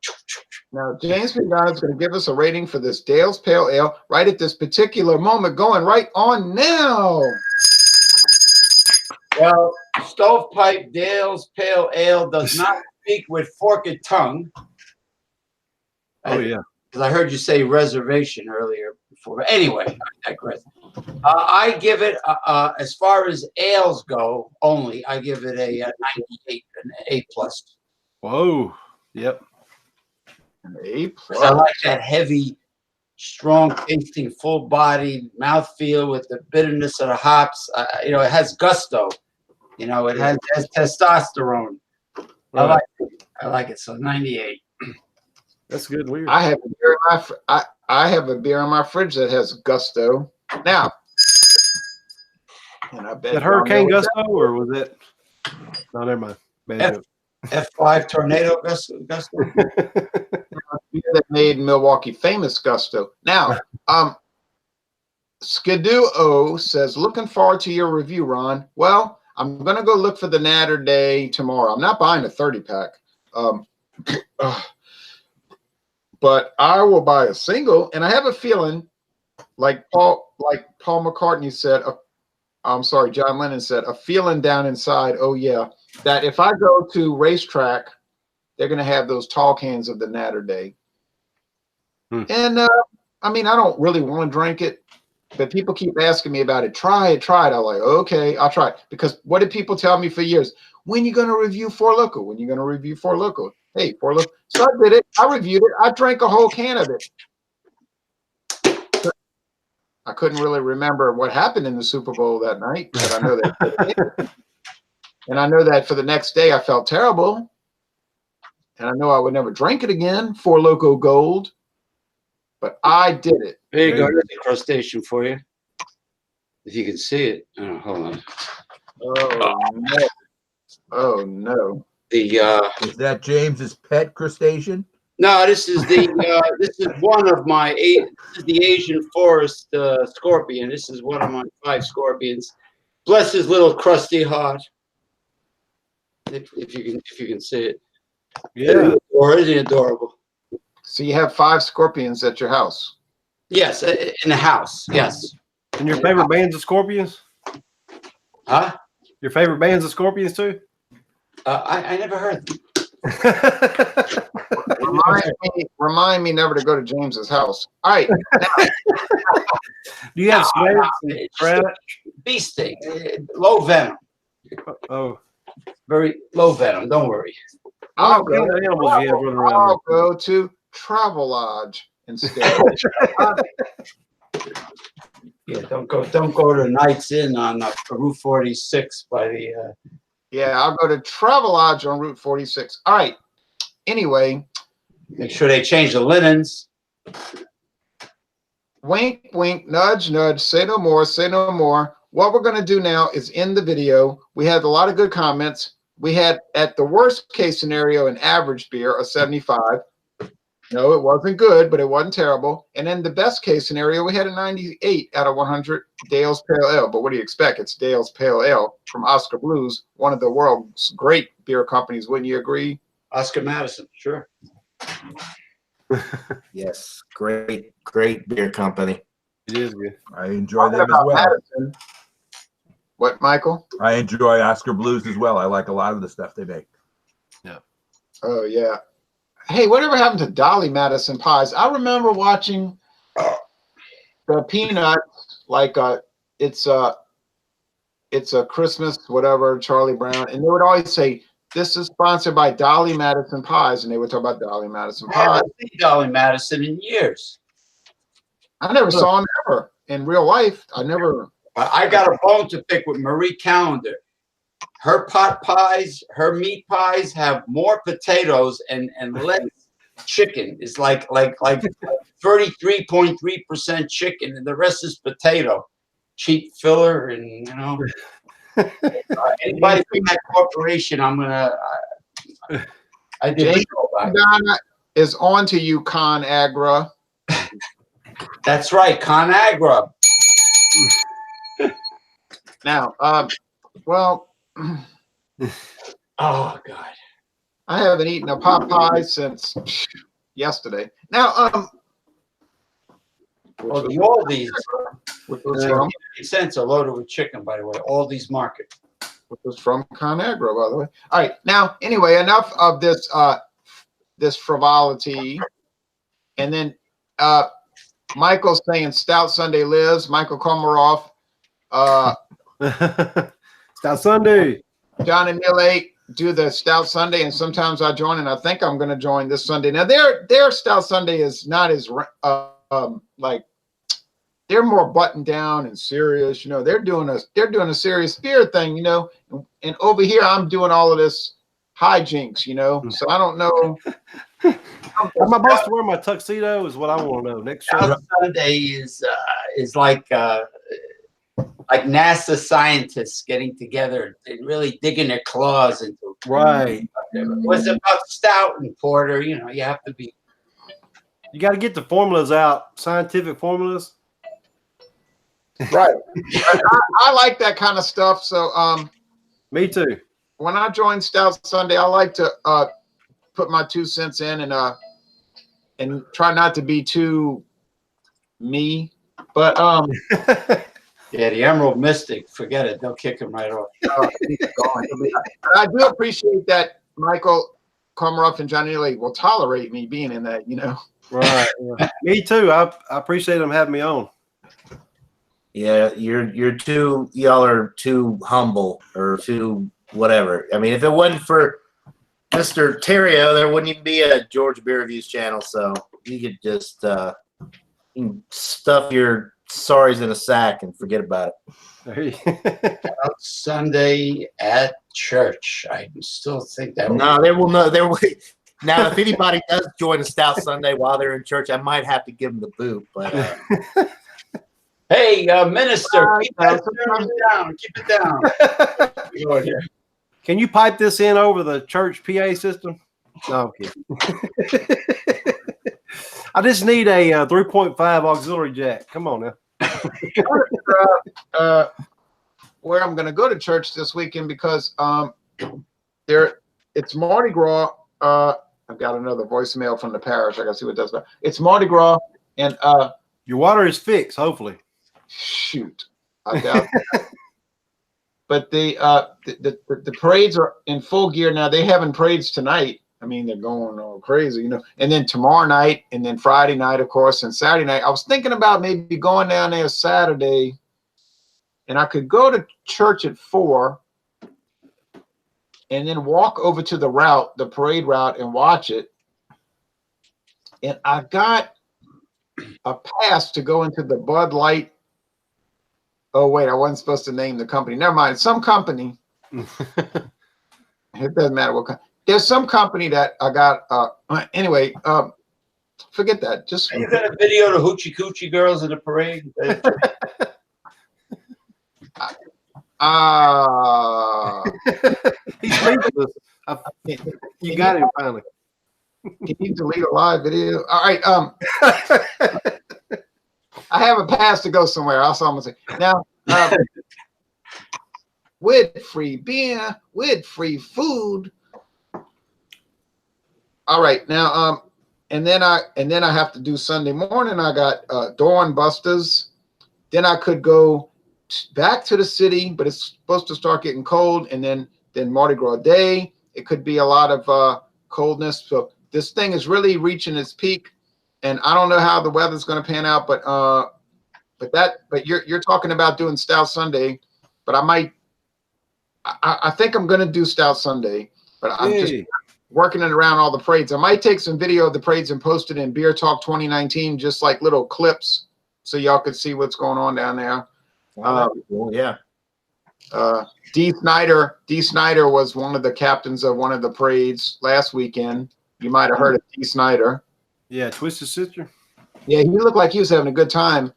now James Madonna is going to give us a rating for this Dale's Pale Ale right at this particular moment, going right on now. Well, Stovepipe Dale's Pale Ale does not speak with forked tongue. Oh yeah. Because I heard you say reservation earlier before. But anyway, I digress. I give it, as far as ales go, only I give it a 98, an A+. Whoa. Yep. An A+. I like that heavy, strong tasting, full-bodied mouthfeel with the bitterness of the hops. You know, it has gusto. You know, it has testosterone. Right. I like it. So 98. That's good. Weird. I have a beer in my I have a beer in my fridge that has gusto. Now, and I bet that Hurricane Gusto, or was that? No, never mind. Bad joke. F5 Tornado Gusto. Beer that made Milwaukee famous, gusto. Now, Skidoo says, looking forward to your review, Ron. Well, I'm gonna go look for the Natter Day tomorrow. I'm not buying a 30-pack. But I will buy a single, and I have a feeling, like Paul McCartney said, I'm sorry, John Lennon said, a feeling down inside, oh yeah, that if I go to racetrack, they're going to have those tall cans of the Natter Day. And I mean, I don't really want to drink it, but people keep asking me about it. Try it. I'm like, okay, I'll try it. Because what did people tell me for years? When you going to review Four Loko? When you going to review Four Loko? Hey, Four Loko. So I did it. I reviewed it. I drank a whole can of it. I couldn't really remember what happened in the Super Bowl that night, but I know that. And I know that for the next day, I felt terrible. And I know I would never drink it again, Four Loko Gold. But I did it. There you go. There's a crustacean for you. If you can see it. Oh, hold on. Oh, no. Oh, no. Is that James's pet crustacean? No, this is this is one of my this is the Asian forest scorpion. This is one of my 5 scorpions. Bless his little crusty heart. If you can see it. Yeah. Or is he adorable? So you have 5 scorpions at your house? Yes, in the house. Yes. And your favorite bands of Scorpions? Huh? Your favorite bands of Scorpions too? I never heard them. Well, Remind me never to go to James's house. All right. Do you have snakes and it's crabs? bee sting, low venom, Oh, very low venom. Don't worry. I'll what kind of animals do you have running around I'll go to Travelodge instead. Yeah, don't go to Nights Inn on Route 46 by the. Yeah, I'll go to Travelodge on Route 46. All right. Anyway, Make sure they change the linens. wink, wink, nudge, nudge. Say no more. Say no more. What we're going to do now is end the video. We had a lot of good comments. We had, at the worst case scenario, an average beer of 75. No, it wasn't good, but it wasn't terrible. And in the best case scenario, we had a 98 out of 100 Dale's Pale Ale. But what do you expect? It's Dale's Pale Ale from Oscar Blues, one of the world's great beer companies. Wouldn't you agree? Oscar Madison, sure. Yes, great beer company. It is good. I enjoy them as About well. Madison. What, Michael? I enjoy Oscar Blues as well. I like a lot of the stuff they make. Oh, yeah. Hey, whatever happened to Dolly Madison pies? I remember watching the Peanuts, like it's a Christmas, whatever, Charlie Brown, and they would always say, "This is sponsored by Dolly Madison pies," and they would talk about Dolly Madison I pies. haven't seen Dolly Madison in years. I never saw him ever in real life. I never. I got a bone to pick with Marie Callender. Her pot pies, her meat pies have more potatoes and less chicken. It's like 33.3% chicken, and the rest is potato. Cheap filler, and anybody from that corporation, I'm gonna. I did. James Donna is on to you, ConAgra. That's right, ConAgra. Now, well. Oh God. I haven't eaten a pot pie since yesterday. Now, Well, the Aldi's, which was from, 8 cents a loaded with chicken, by the way. Aldi's Market. which was from ConAgra, by the way. All right. Now, anyway, enough of this this frivolity. And then Michael's saying Stout Sunday lives. Michael Komaroff, Stout Sunday. John and Neil 8 do the Stout Sunday, and sometimes I join, and I think I'm going to join this Sunday. Now, their Stout Sunday is not as like, they're more buttoned down and serious. They're doing a serious beer thing. And over here I'm doing all of this hijinks. So I don't know. Am I supposed to wear my tuxedo? Is what I want to know. Next show. Stout Sunday is like NASA scientists getting together and really digging their claws into. Right. Was about stout and porter. You have to be. You got to get the formulas out, scientific formulas. Right. I like that kind of stuff. So Me too. when I join Stout Sunday, I like to put my 2 cents in and try not to be too me. But Yeah, the Emerald Mystic. Forget it. They'll kick him right off. I do appreciate that Michael Komaroff and Johnny Lee will tolerate me being in that. Right. Me too. I appreciate them having me on. Yeah, y'all are too humble or too whatever. I mean, if it wasn't for Mr. Terrio, there wouldn't even be a Georgia Beer Reviews channel. So you could just you can stuff your sorries in a sack and forget about it. Sunday at church. I still think that. No, there will no. There will. Now, if anybody does join a Stout Sunday while they're in church, I might have to give them the boot. But hey, minister, keep that down. Keep it down. Can you pipe this in over the church PA system? No, I'm kidding. I just need a 3.5 auxiliary jack. Come on now. Where I'm going to go to church this weekend because it's Mardi Gras. I've got another voicemail from the parish. I got to see what it does. It's Mardi Gras, and Your water is fixed, hopefully. shoot, I doubt that. But the parades are in full gear now. They're having parades tonight. mean they're going all crazy, you know. And then tomorrow night, and then Friday night, of course, and Saturday night. I was thinking about maybe going down there Saturday, and I could go to church at 4, and then walk over to the parade route, and watch it. And I got a pass to go into the Bud Light. Oh wait, I wasn't supposed to name the company. Never mind. Some company. It doesn't matter what kind. There's some company that I got. Anyway, forget that. Just You got a video of the Hoochie Coochie girls in the parade? He's leaving us. You got him finally. Can you delete a live video? All right. I have a pass to go somewhere. That's all I'm gonna say. Now, with free beer, with free food. All right. Now, and then I have to do Sunday morning. I got Dawn Busters. Then I could go back to the city, but it's supposed to start getting cold. And then Mardi Gras Day. It could be a lot of coldness. So this thing is really reaching its peak, and I don't know how the weather's going to pan out. But you're talking about doing Stout Sunday, but I might. I think I'm going to do Stout Sunday, but I'm just working it around all the parades. I might take some video of the parades and post it in Beer Talk 2019, just like little clips, so y'all could see what's going on down there. Cool. Yeah. D. Snyder was one of the captains of one of the parades last weekend. You might have heard of D. Snyder. Yeah, Twisted Sister. Yeah, he looked like he was having a good time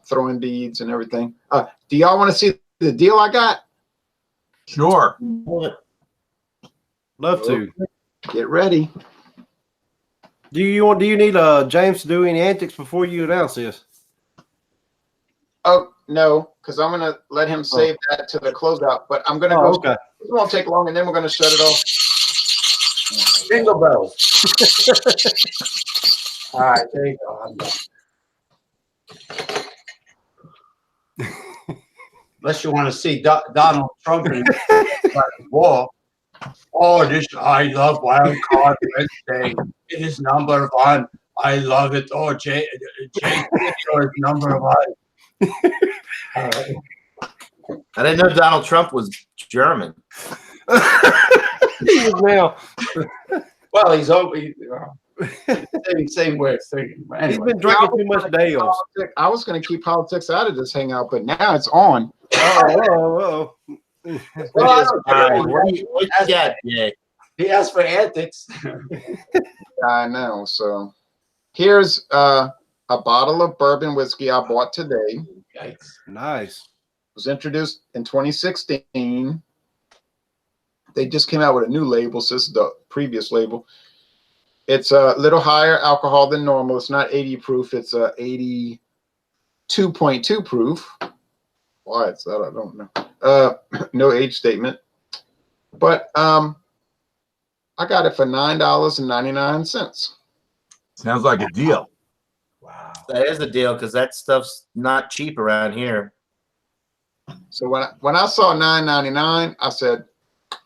throwing beads and everything. Do y'all want to see the deal I got? Sure. Love to. Get ready. Do you need James to do any antics before you announce this? Oh no, because I'm gonna let him save that to the closeout. But I'm gonna go. Okay. It won't take long, and then we're gonna shut it off. Jingle bells. All right, there you go. I'm done. Unless you want to see Donald Trump in the wall. Oh, I love Wildcard Wednesday. It is number 1. I love it. Oh, Jay video is number 1. All right. I didn't know Donald Trump was German. He is now. Well, he's over. Same way of thinking. Anyway. He's been drinking too much Dales. I was going to keep politics out of this hangout, but now it's on. Oh. Well, What you got, Jay? he asked for antics. I know. So here's a bottle of bourbon whiskey I bought today. Yikes. Nice. It was introduced in 2016. They just came out with a new label. So this is the previous label. It's a little higher alcohol than normal. It's not 80 proof. It's 82.2 proof. Why it's that, I don't know. No age statement. But I got it for $9.99. Sounds like a deal. Wow. That is a deal because that stuff's not cheap around here. So when I saw $9.99, I said,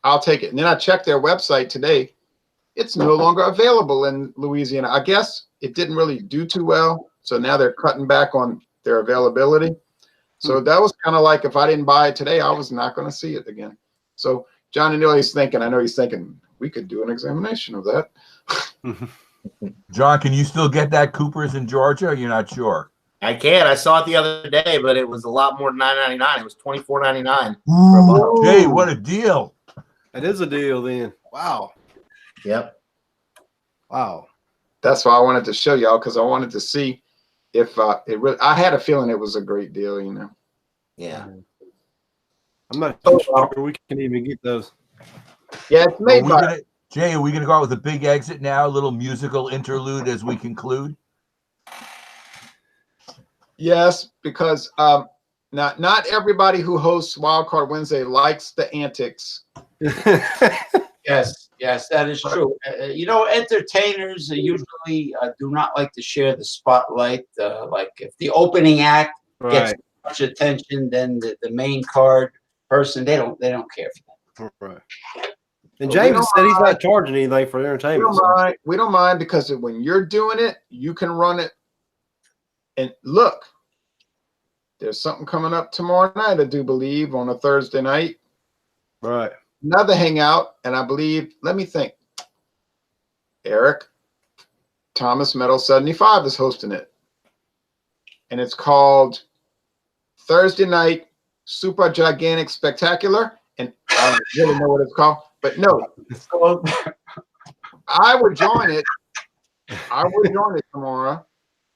I'll take it. And then I checked their website today. It's no longer available in Louisiana. I guess it didn't really do too well. So now they're cutting back on their availability. So that was kind of like if I didn't buy it today, I was not going to see it again. So John, I know he's thinking we could do an examination of that. John, can you still get that Cooper's in Georgia? Or you're not sure? I can. I saw it the other day, but it was a lot more than $9.99. It was $24.99. Ooh, Jay, what a deal! That is a deal then. Wow. Yep. Wow. That's why I wanted to show y'all, because I wanted to see if it really. I had a feeling it was a great deal, you know. Yeah. I'm not sure we can even get those. Yeah, it's made by. Jay, are we going to go out with a big exit now? A little musical interlude as we conclude? Yes, because not everybody who hosts Wildcard Wednesday likes the antics. Yes, that is true. Entertainers usually do not like to share the spotlight. Like if the opening act gets much attention, then the main card person they don't care for that. Right. And But James said he's not charging anything for entertainment. We don't mind because when you're doing it, you can run it. And look, there's something coming up tomorrow night, I do believe, on a Thursday night. Right. Another hangout, and I believe, let me think. Eric Thomas Metal 75 is hosting it. And it's called Thursday Night Super Gigantic Spectacular. And I don't really know what it's called, but no. So I would join it. I would join it tomorrow,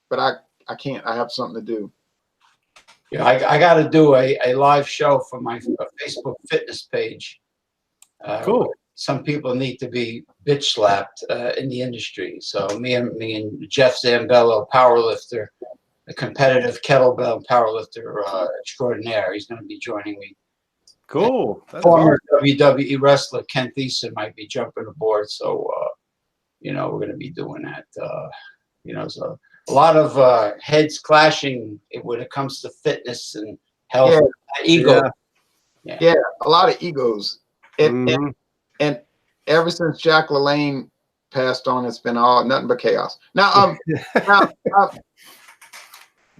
but I can't. I have something to do. Yeah, I got to do a live show for my Facebook fitness page. Cool. Some people need to be bitch slapped in the industry. So me and Jeff Zambello, powerlifter, a competitive kettlebell powerlifter extraordinaire, he's going to be joining me. Cool. That's Former WWE wrestler Ken Thiessen might be jumping aboard. So we're going to be doing that. So a lot of heads clashing when it comes to fitness and health, ego. Yeah, a lot of egos. And ever since Jack LaLanne passed on, it's been all nothing but chaos. Now,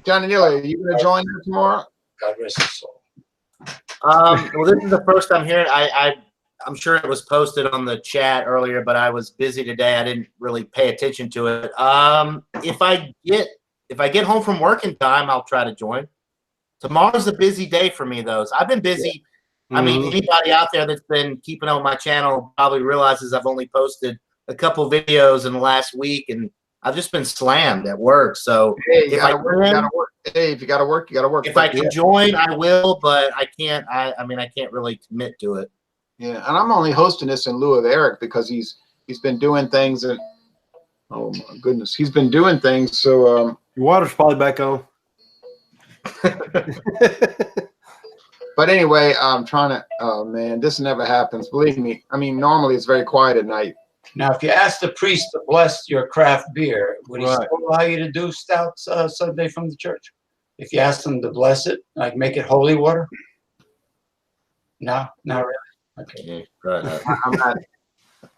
Johnny Neal, are you going to join us tomorrow? God rest his soul. Well, this is the first I'm hearing. I'm sure it was posted on the chat earlier, but I was busy today. I didn't really pay attention to it. If I get home from work in time, I'll try to join. Tomorrow's a busy day for me, though. So I've been busy. I mean, anybody out there that's been keeping up with my channel probably realizes I've only posted a couple videos in the last week, and I've just been slammed at work. So if you got to work, you got to work. If I can join, I will, but I can't. I can't really commit to it. Yeah, and I'm only hosting this in lieu of Eric because he's been doing things that. Oh my goodness, he's been doing things. So your water's probably back on. But anyway, I'm trying to. Oh man, this never happens. Believe me. I mean, normally it's very quiet at night. Now, if you ask the priest to bless your craft beer, would he still allow you to do stouts Sunday from the church? If you asked him to bless it, like make it holy water? No, not really. Okay.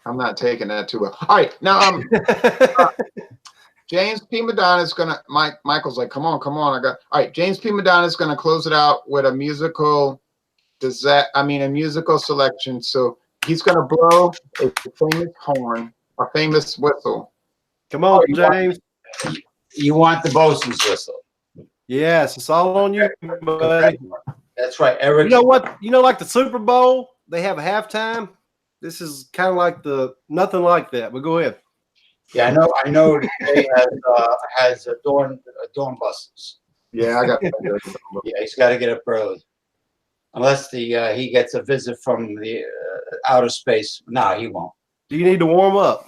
I'm not taking that too well. All right, now James P. Madonna is gonna. Michael's like, come on. All right, James P. Madonna is gonna close it out with a musical. A musical selection. So he's gonna blow a famous horn, a famous whistle. Come on, James. You want the bosun's whistle? Yes, it's all on you, buddy. That's right, Eric. You know what? Like the Super Bowl, they have a halftime. This is kind of like nothing like that. But go ahead. Yeah, I know. They has dawn buses. Yeah, I got. Yeah, he's got to get up early, unless he gets a visit from the outer space. No, he won't. Do you need to warm up?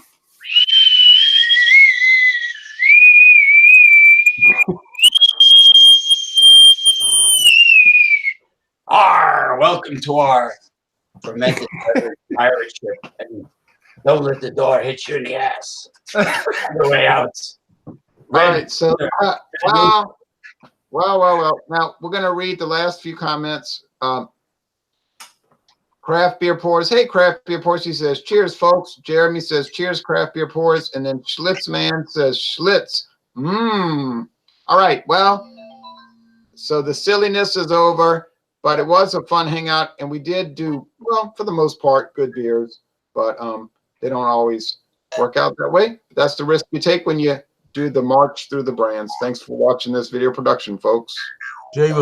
Welcome to our fermented pirate ship. And don't let the door hit you in the ass on the way out. Right. So, well. Now we're gonna read the last few comments. Craft beer pours. Hey, craft beer pours. He says, "Cheers, folks." Jeremy says, "Cheers, craft beer pours." And then Schlitz man says, "Schlitz." All right. Well, so the silliness is over. But it was a fun hangout, and we did do, well, for the most part, good beers. But they don't always work out that way. That's the risk you take when you do the march through the brands. Thanks for watching this video production, folks. Jay,